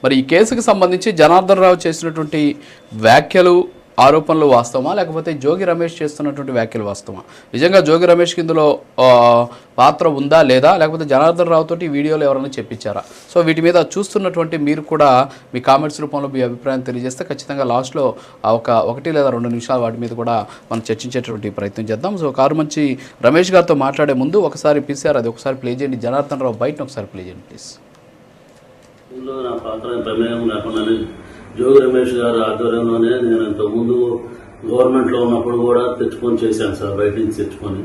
మరి ఈ కేసుకు సంబంధించి జనార్దన్ రావు చేసినటువంటి వ్యాఖ్యలు ఆరోపణలు వాస్తవమా లేకపోతే జోగి రమేష్ చేస్తున్నటువంటి వ్యాఖ్యలు వాస్తవమా? నిజంగా జోగి రమేష్ ఇందులో పాత్ర ఉందా లేదా, లేకపోతే జనార్దన్ రావు తోటి వీడియోలు ఎవరైనా చెప్పించారా? సో వీటి మీద చూస్తున్నటువంటి మీరు కూడా మీ కామెంట్స్ రూపంలో మీ అభిప్రాయం తెలియజేస్తే ఖచ్చితంగా లాస్ట్లో ఒకటి లేదా 2 నిమిషాలు వాటి మీద కూడా మనం చర్చించేటువంటి ప్రయత్నం చేద్దాం. సో కారుమంచి రమేష్ గారితో మాట్లాడే ముందు ఒకసారి పిసిఆర్ అది ఒకసారి ప్లే చేయండి, జనార్దన్ రావు బయటను ఒకసారి ప్లే చేయండి ప్లీజ్. నా పాత్ర ప్రమేయం లేకుండానే జోగి రమేష్ గారి ఆధ్వర్యంలోనే నేను ఇంతకుముందు గవర్నమెంట్లో ఉన్నప్పుడు కూడా తెచ్చుకొని చేశాను సార్, బయట నుంచి తెచ్చుకొని.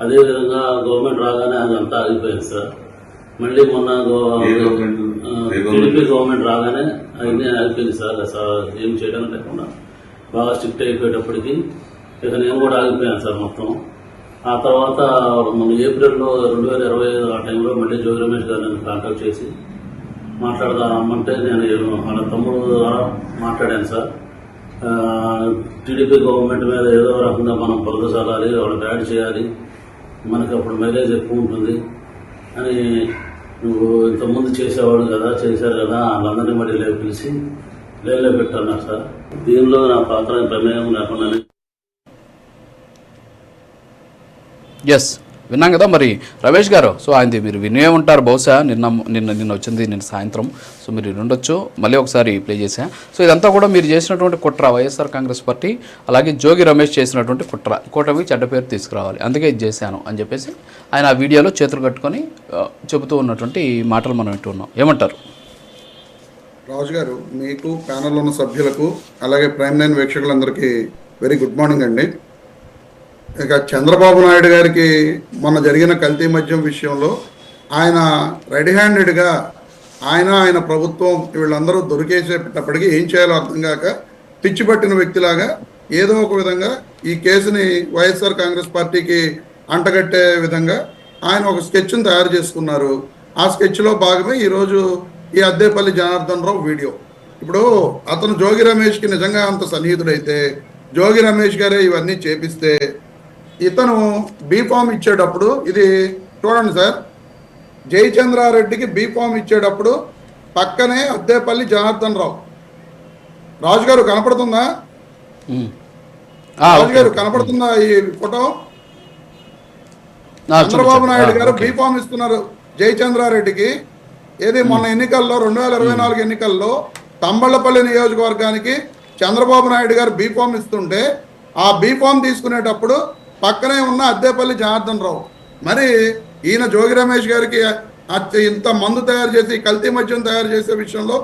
అదేవిధంగా గవర్నమెంట్ రాగానే అది అంతా ఆగిపోయింది సార్. మళ్ళీ మొన్న టీడీపీ గవర్నమెంట్ రాగానే అవన్నీ ఆగిపోయింది సార్. ఏం చేయడం లేకుండా బాగా స్ట్రిక్ట్ అయిపోయేటప్పటికి ఇక నేను కూడా ఆగిపోయాను సార్ మొత్తం. ఆ తర్వాత మన ఏప్రిల్లో 2025 ఆ టైంలో మళ్ళీ జోగి రమేష్ గారు నన్ను కాంటాక్ట్ చేసి మాట్లాడదామంటే నేను వాళ్ళ తమ్ముడు ద్వారా మాట్లాడాను సార్. టీడీపీ గవర్నమెంట్ మీద ఏదో రకంగా మనం బురద చల్లాలి, వాళ్ళు బ్యాడ్ చేయాలి, మనకి అప్పుడు మైలేజ్ ఎక్కువ ఉంటుంది అని నువ్వు ఇంతకుముందు చేసేవాడు కదా, చేశారు కదా, వాళ్ళందరినీ మళ్ళీ పిలిచి లేలో పెట్టన్నారు సార్. దీనిలో నా పాత్ర ప్రమేయం లేకుండానే. ఎస్, విన్నాం కదా మరి రమేష్ గారు. సో ఆయనది మీరు వినే ఉంటారు బహుశా, నిన్న వచ్చింది నిన్న సాయంత్రం. సో మీరు ఉండొచ్చు, మళ్ళీ ఒకసారి ప్లే చేశా. సో ఇదంతా కూడా మీరు చేసినటువంటి కుట్ర, వైఎస్ఆర్ కాంగ్రెస్ పార్టీ అలాగే జోగి రమేష్ చేసినటువంటి కుట్ర, కూటమికి చెడ్డ పేరు తీసుకురావాలి, అందుకే ఇది చేశాను అని చెప్పేసి ఆయన ఆ వీడియోలో చేతులు కట్టుకొని చెబుతూ ఉన్నటువంటి మాటలు మనం వింటున్నాం. ఏమంటారు రాజు గారు? మీకు ప్యానల్లో ఉన్న సభ్యులకు అలాగే ప్రైమ్ 9 వీక్షకులందరికీ వెరీ గుడ్ మార్నింగ్ అండి. ఇక చంద్రబాబు నాయుడు గారికి మొన్న జరిగిన కల్తీ మద్యం విషయంలో ఆయన రెడీ హ్యాండెడ్గా ఆయన ప్రభుత్వం వీళ్ళందరూ దొరికేసేటప్పటికీ ఏం చేయాలో అర్థం కాక పిచ్చి పట్టిన వ్యక్తిలాగా ఏదో ఒక విధంగా ఈ కేసుని వైఎస్ఆర్ కాంగ్రెస్ పార్టీకి అంటగట్టే విధంగా ఆయన ఒక స్కెచ్ను తయారు చేసుకున్నారు. ఆ స్కెచ్లో భాగమే ఈరోజు ఈ అద్దేపల్లి జనార్దన్ రావు వీడియో. ఇప్పుడు అతను జోగి రమేష్కి నిజంగా అంత సన్నిహితుడైతే జోగి రమేష్ గారే ఇవన్నీ చేపిస్తే ఇతను బీఫామ్ ఇచ్చేటప్పుడు, ఇది చూడండి సార్, జయచంద్రారెడ్డికి బీఫామ్ ఇచ్చేటప్పుడు పక్కనే అద్దేపల్లి జనార్దన్ రావు. రాజు గారు కనపడుతుందా? రాజు గారు కనపడుతుందా ఈ ఫోటో? చంద్రబాబు నాయుడు గారు బీఫామ్ ఇస్తున్నారు జయచంద్రారెడ్డికి. ఏది మొన్న ఎన్నికల్లో 2024 ఎన్నికల్లో తంబళ్లపల్లి నియోజకవర్గానికి చంద్రబాబు నాయుడు గారు బీఫామ్ ఇస్తుంటే ఆ బీఫామ్ తీసుకునేటప్పుడు పక్కనే ఉన్న అద్దేపల్లి జనార్దన్ రావు. మరి ఈయన జోగి రమేష్ గారికి ఇంత మందు తయారు చేసి కల్తీ మద్యం తయారు చేసే విషయంలో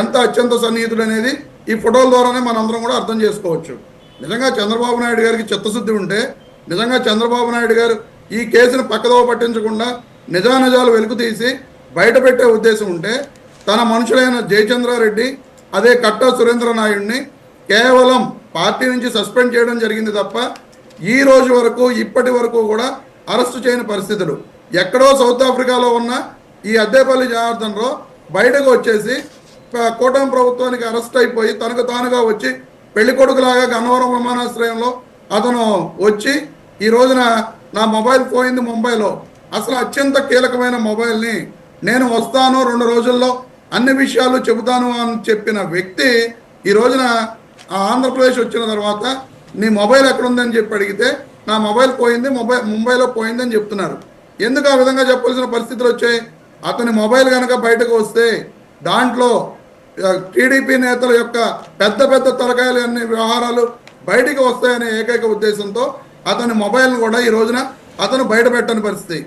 ఎంత అత్యంత సన్నిహితుడు అనేది ఈ ఫోటోల ద్వారానే మనందరం కూడా అర్థం చేసుకోవచ్చు. నిజంగా చంద్రబాబు నాయుడు గారికి చిత్తశుద్ధి ఉంటే, నిజంగా చంద్రబాబు నాయుడు గారు ఈ కేసును పక్కదోవ పట్టించకుండా నిజానిజాలు వెలుగు తీసి బయట పెట్టే ఉద్దేశం ఉంటే తన మనుషులైన జయచంద్రారెడ్డి అదే కట్టా సురేంద్ర నాయుడిని కేవలం పార్టీ నుంచి సస్పెండ్ చేయడం జరిగింది తప్ప ఈ రోజు వరకు ఇప్పటి వరకు కూడా అరెస్టు చేయని పరిస్థితులు. ఎక్కడో సౌత్ ఆఫ్రికాలో ఉన్న ఈ అద్దేపల్లి జనార్దన్ రావు బయటకు వచ్చేసి కూటమి ప్రభుత్వానికి అరెస్ట్ అయిపోయి తనకు తానుగా వచ్చి పెళ్లి కొడుకులాగా గన్నవరం విమానాశ్రయంలో అతను వచ్చి ఈ రోజున నా మొబైల్ పోయింది ముంబైలో, అసలు అత్యంత కీలకమైన మొబైల్ని నేను వస్తాను 2 రోజుల్లో అన్ని విషయాలు చెబుతాను అని చెప్పిన వ్యక్తి ఈ రోజున ఆంధ్రప్రదేశ్ వచ్చిన తర్వాత నీ మొబైల్ ఎక్కడుందని చెప్పి అడిగితే నా మొబైల్ పోయింది, ముంబైలో పోయిందని చెప్తున్నారు. ఎందుకు ఆ విధంగా చెప్పాల్సిన పరిస్థితులు వచ్చాయి? అతని మొబైల్ కనుక బయటకు వస్తే దాంట్లో టీడీపీ నేతల యొక్క పెద్ద పెద్ద తలకాయలు అన్ని వ్యవహారాలు బయటికి వస్తాయనే ఏకైక ఉద్దేశంతో అతని మొబైల్ను కూడా ఈ రోజున అతను బయట పెట్టని పరిస్థితి.